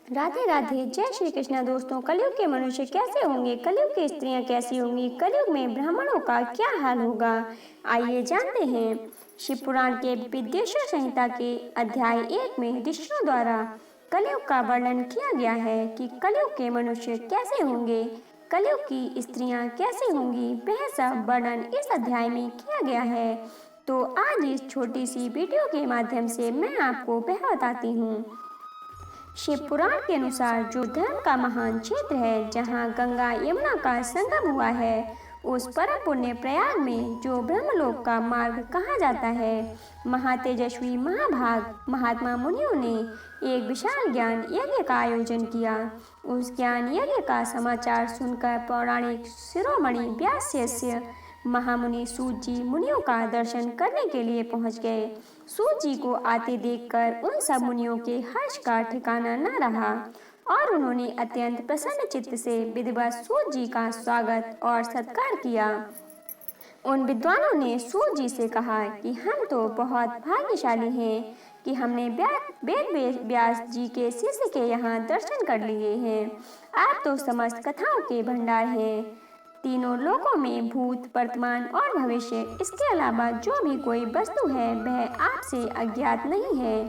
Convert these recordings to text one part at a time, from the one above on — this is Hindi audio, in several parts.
राधे राधे, जय श्री कृष्ण। दोस्तों, कलयुग के मनुष्य कैसे होंगे, कलयुग की स्त्रियां कैसी होंगी, कलयुग में ब्राह्मणों का क्या हाल होगा, आइए जानते हैं। शिव पुराण के विद्वेश्वर संहिता के अध्याय 1 में ऋषियों द्वारा कलयुग का वर्णन किया गया है कि कलयुग के मनुष्य कैसे होंगे, कलयुग की स्त्रियां कैसे होंगी, वह सब वर्णन इस अध्याय में किया गया है। तो आज इस छोटी सी वीडियो के माध्यम से मैं आपको वह बताती हूँ। शिव पुराण के अनुसार जो धर्म का महान क्षेत्र है, जहाँ गंगा यमुना का संगम हुआ है, उस परम पुण्य प्रयाग में जो ब्रह्मलोक का मार्ग कहा जाता है, महातेजस्वी महाभाग महात्मा मुनियों ने एक विशाल ज्ञान यज्ञ का आयोजन किया। उस ज्ञान यज्ञ का समाचार सुनकर पौराणिक शिरोमणि व्यास महामुनि सूत जी मुनियों का दर्शन करने के लिए पहुंच गए। सूत जी को आते देखकर उन सब मुनियों के हर्ष का ठिकाना न रहा और उन्होंने अत्यंत प्रसन्न चित्त से विधिवत सूत जी का स्वागत और सत्कार किया। उन विद्वानों ने सूत जी से कहा कि हम तो बहुत भाग्यशाली हैं कि हमने वेद व्यास जी के शिष्य के यहाँ दर्शन कर लिए हैं। आप तो समस्त कथाओं के भंडार हैं। तीनों लोकों में भूत, वर्तमान और भविष्य, इसके अलावा जो भी कोई वस्तु है वह आपसे अज्ञात नहीं है,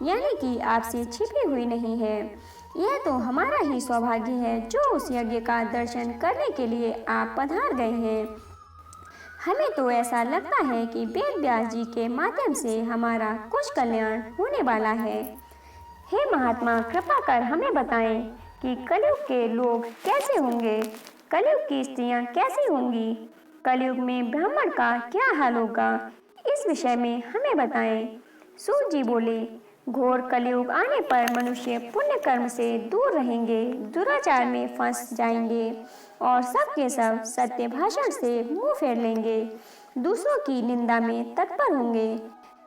यानी कि आपसे छिपी हुई नहीं है। यह तो हमारा ही सौभाग्य है जो उस यज्ञ का दर्शन करने के लिए आप पधार गए हैं। हमें तो ऐसा लगता है कि वेद व्यास जी के माध्यम से हमारा कुछ कल्याण होने वाला है। हे महात्मा, कृपा कर हमें बताएं कि कलयुग के लोग कैसे होंगे, कलयुग की स्त्रियां कैसी होंगी, कलयुग में ब्राह्मण का क्या हाल होगा, इस विषय में हमें बताएं। सूत जी बोले, घोर कलयुग आने पर मनुष्य पुण्य कर्म से दूर रहेंगे, दुराचार में फंस जाएंगे और सब के सब सत्य भाषण से मुंह फेर लेंगे, दूसरों की निंदा में तत्पर होंगे।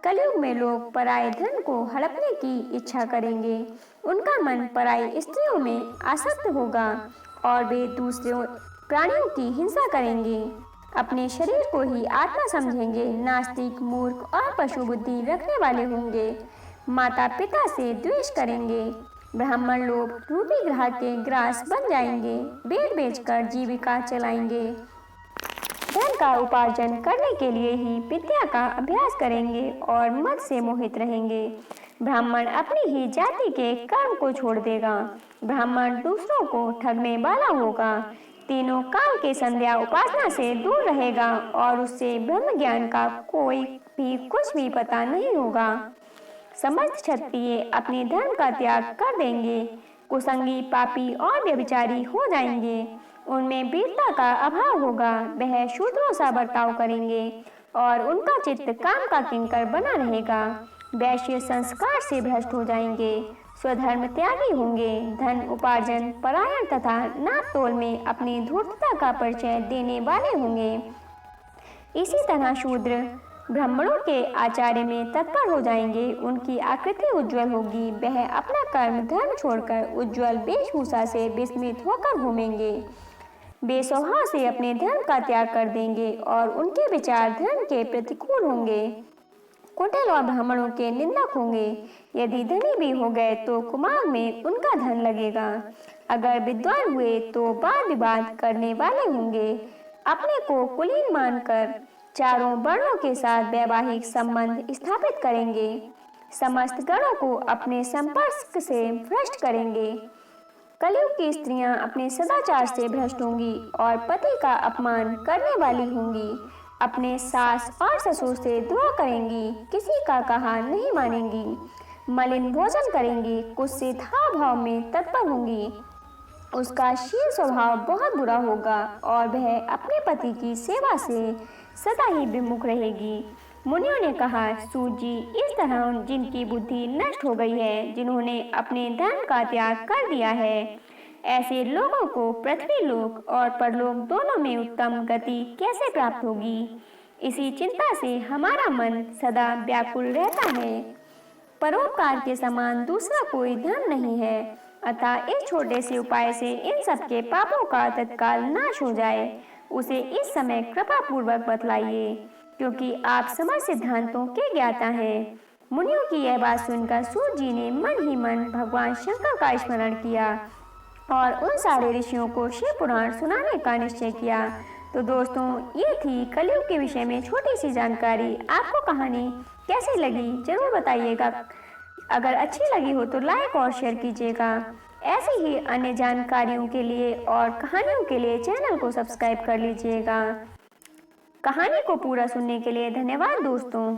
कलयुग में लोग पराये धन को हड़पने की इच्छा करेंगे, उनका मन पराई स्त्रियों में आसक्त होगा और वे दूसरों प्राणियों की हिंसा करेंगे, अपने शरीर को ही आत्मा समझेंगे, नास्तिक, मूर्ख और पशु बुद्धि रखने वाले होंगे, माता पिता से द्वेष करेंगे, ब्राह्मण लोग रूपी ग्रह के ग्रास बन जाएंगे, बेच बेचकर जीविका चलाएंगे, धन का उपार्जन करने के लिए ही विद्या का अभ्यास करेंगे और मद से मोहित रहेंगे। ब्राह्मण अपनी ही जाति के कर्म को छोड़ देगा, ब्राह्मण दूसरों को ठगने वाला होगा, तीनों काल के संध्या उपासना से दूर रहेगा और उससे ब्रह्म ज्ञान का कोई भी कुछ भी पता नहीं होगा। समस्त क्षत्रिय अपने धर्म का त्याग कर देंगे, कुसंगी, पापी और व्यभिचारी हो जाएंगे, उनमें वीरता का अभाव होगा, वह शूद्रों सा बर्ताव करेंगे और उनका चित्त काम का किंकर बना रहेगा, वैश्य संस्कार से भ्रष्ट हो जाएंगे, स्वधर्म त्यागी होंगे, धन उपार्जन परायण तथा नाप तोल में अपनी धूर्तता का परिचय देने वाले होंगे। इसी तरह शूद्र ब्राह्मणों के आचार्य में तत्पर हो जाएंगे, उनकी आकृति उज्जवल होगी, वह अपना कर्म धर्म छोड़कर उज्जवल वेशभूषा से विस्मित होकर घूमेंगे, बेसवभाव से अपने धर्म का त्याग कर देंगे और उनके विचार धर्म के प्रतिकूल होंगे, कुटिल और ब्राह्मणों के निंदक होंगे। यदि धनी भी हो गए तो कुमार में उनका धन लगेगा, अगर विद्वान हुए तो वाद विवाद करने वाले होंगे, अपने को कुलीन मानकर चारों वर्णों के साथ वैवाहिक संबंध स्थापित करेंगे, समस्त गणों को अपने संपर्क से भ्रष्ट करेंगे। कलयुग की स्त्रियां अपने सदाचार से भ्रष्ट होंगी और पति का अपमान करने वाली होंगी, अपने सास और ससुर से द्रोह करेंगी, किसी का कहा नहीं मानेंगी, मलिन भोजन करेंगी, कुत्सित हाव भाव में तत्पर होंगी, उसका शील स्वभाव बहुत बुरा होगा और वह अपने पति की सेवा से सदा ही विमुख रहेगी। मुनियों ने कहा, सूत जी, इस तरह जिनकी बुद्धि नष्ट हो गई है, जिन्होंने अपने धर्म का त्याग कर दिया है, ऐसे लोगों को पृथ्वी लोक और परलोक दोनों में उत्तम गति कैसे प्राप्त होगी। इसी चिंता से हमारा मन सदा व्याकुल रहता है। परोपकार के समान दूसरा कोई धर्म नहीं है, अतः इस छोटे से उपाय से इन सबके पापों का तत्काल नाश हो जाए, उसे इस समय कृपा पूर्वक बतलाइए, क्योंकि आप समस्त सिद्धांतों के ज्ञाता हैं। मुनियों की यह बात सुनकर सूत जी ने मन ही मन भगवान शंकर का स्मरण किया और उन सारे ऋषियों को शिव पुराण सुनाने का निश्चय किया। तो दोस्तों, ये थी कलयुग के विषय में छोटी सी जानकारी। आपको कहानी कैसी लगी जरूर बताइएगा। अगर अच्छी लगी हो तो लाइक और शेयर कीजिएगा। ऐसी ही अन्य जानकारियों के लिए और कहानियों के लिए चैनल को सब्सक्राइब कर लीजिएगा। कहानी को पूरा सुनने के लिए धन्यवाद दोस्तों।